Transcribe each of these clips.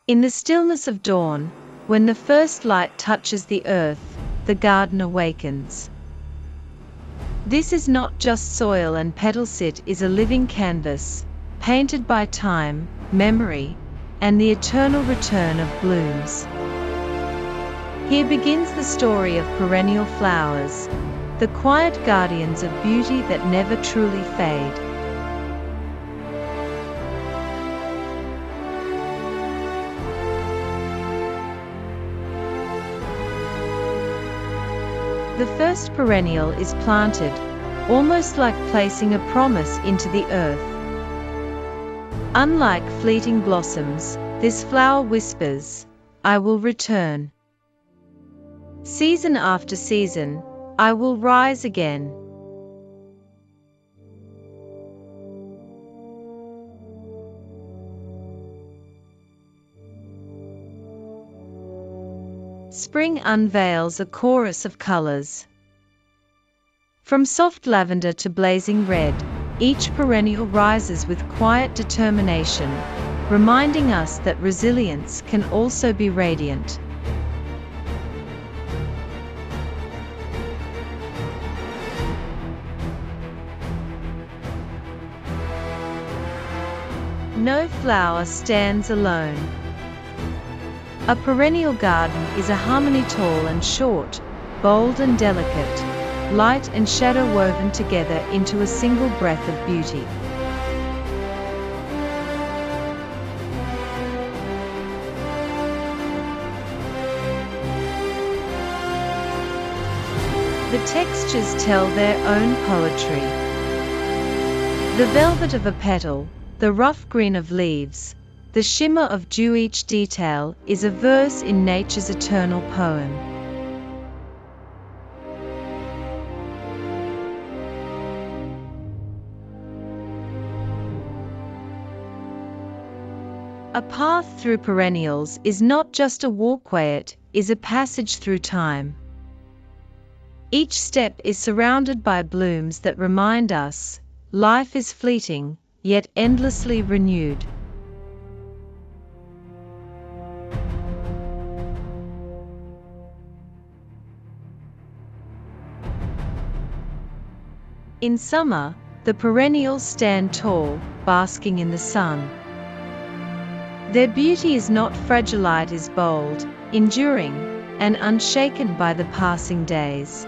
In the stillness of dawn, when the first light touches the earth, the garden awakens. This is not just soil and petals, it is a living canvas, painted by time, memory, and the eternal return of blooms. Here begins the story of perennial flowers, the quiet guardians of beauty that never truly fade. The first perennial is planted, almost like placing a promise into the earth. Unlike fleeting blossoms, this flower whispers, "I will return. Season after season, I will rise again." Spring unveils a chorus of colors. From soft lavender to blazing red, each perennial rises with quiet determination, reminding us that resilience can also be radiant. No flower stands alone. A perennial garden is a harmony, tall and short, bold and delicate, light and shadow woven together into a single breath of beauty. The textures tell their own poetry. The velvet of a petal, the rough green of leaves, the shimmer of dew, each detail is a verse in nature's eternal poem. A path through perennials is not just a walkway, it is a passage through time. Each step is surrounded by blooms that remind us, life is fleeting, yet endlessly renewed. In summer, the perennials stand tall, basking in the sun. Their beauty is not fragile, it is bold, enduring, and unshaken by the passing days.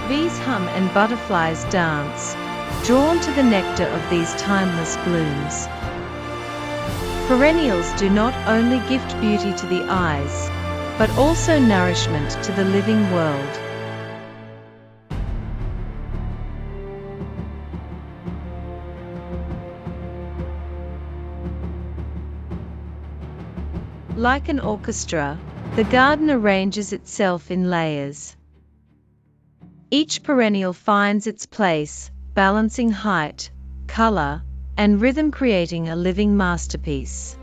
Bees hum and butterflies dance, drawn to the nectar of these timeless blooms. Perennials do not only gift beauty to the eyes, but also nourishment to the living world. Like an orchestra, the garden arranges itself in layers. Each perennial finds its place, balancing height, color, and rhythm, creating a living masterpiece.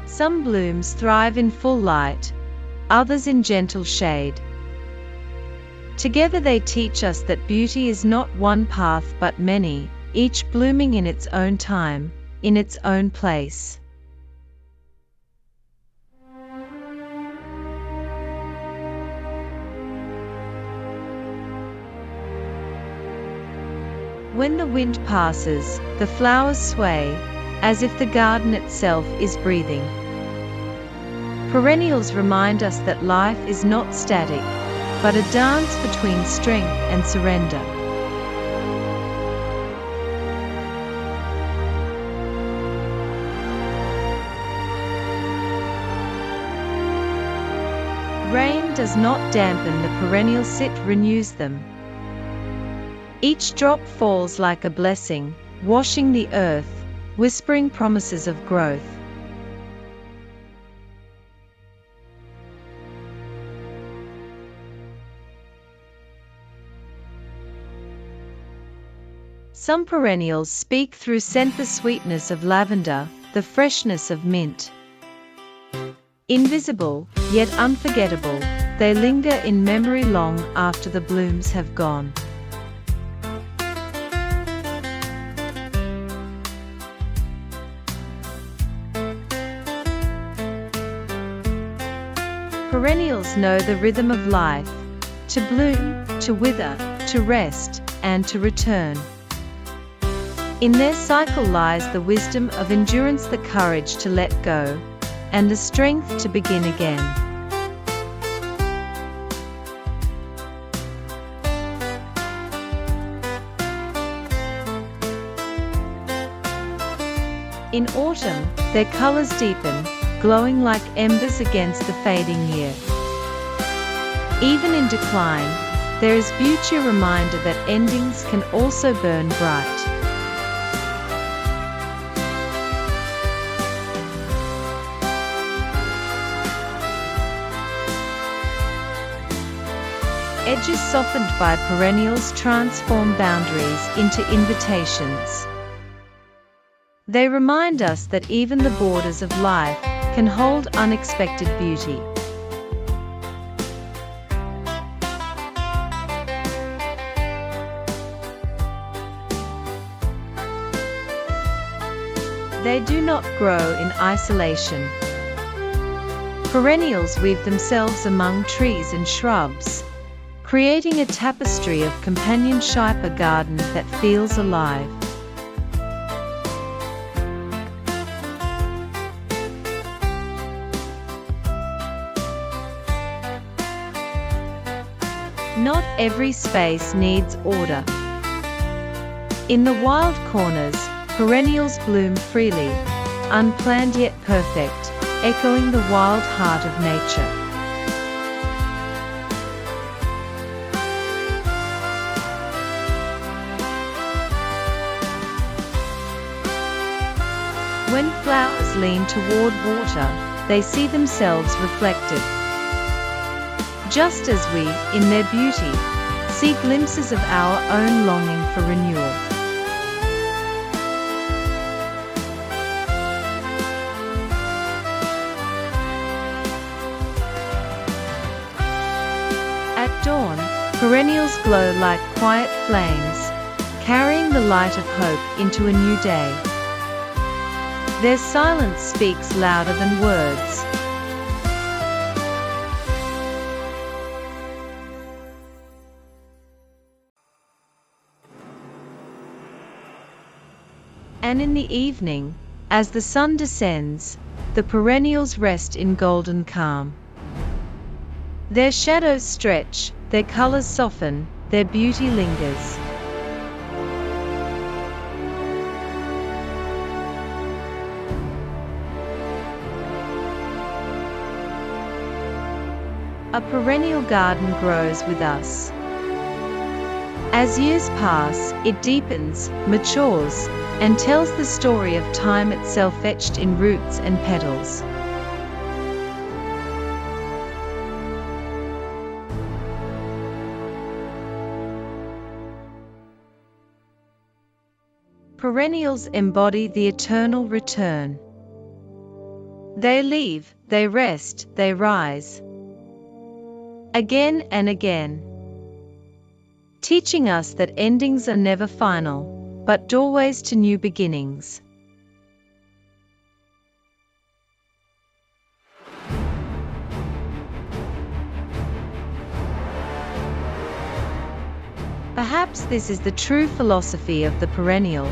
Some blooms thrive in full light, others in gentle shade. Together they teach us that beauty is not one path but many, each blooming in its own time, in its own place. When the wind passes, the flowers sway, as if the garden itself is breathing. Perennials remind us that life is not static, but a dance between strength and surrender. Rain does not dampen the perennials, it renews them. Each drop falls like a blessing, washing the earth, whispering promises of growth. Some perennials speak through scent, the sweetness of lavender, the freshness of mint. Invisible, yet unforgettable, they linger in memory long after the blooms have gone. Perennials know the rhythm of life: to bloom, to wither, to rest, and to return. In their cycle lies the wisdom of endurance, the courage to let go, and the strength to begin again. In autumn, their colors deepen, glowing like embers against the fading year. Even in decline, there is beauty, a reminder that endings can also burn bright. Edges softened by perennials transform boundaries into invitations. They remind us that even the borders of life can hold unexpected beauty. They do not grow in isolation. Perennials weave themselves among trees and shrubs, creating a tapestry of companionship, a garden that feels alive. Not every space needs order. In the wild corners, perennials bloom freely, unplanned yet perfect, echoing the wild heart of nature. When flowers lean toward water, they see themselves reflected. Just as we, in their beauty, see glimpses of our own longing for renewal. At dawn, perennials glow like quiet flames, carrying the light of hope into a new day. Their silence speaks louder than words. And in the evening, as the sun descends, the perennials rest in golden calm. Their shadows stretch, their colors soften, their beauty lingers. A perennial garden grows with us. As years pass, it deepens, matures, and tells the story of time itself, etched in roots and petals. Perennials embody the eternal return. They leave, they rest, they rise. Again and again. Teaching us that endings are never final, but doorways to new beginnings. Perhaps this is the true philosophy of the perennial,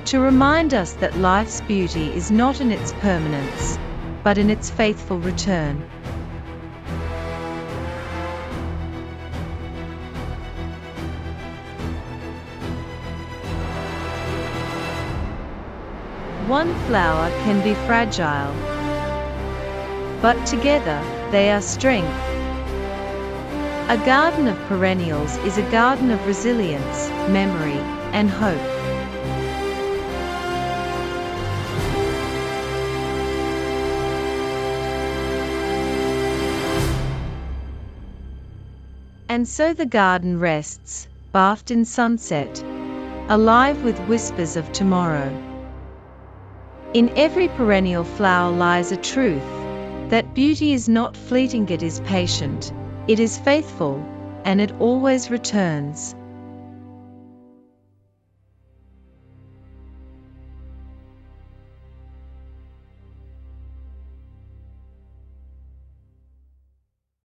to remind us that life's beauty is not in its permanence, but in its faithful return. One flower can be fragile, but together they are strength. A garden of perennials is a garden of resilience, memory, and hope. And so the garden rests, bathed in sunset, alive with whispers of tomorrow. In every perennial flower lies a truth, that beauty is not fleeting, it is patient, it is faithful, and it always returns.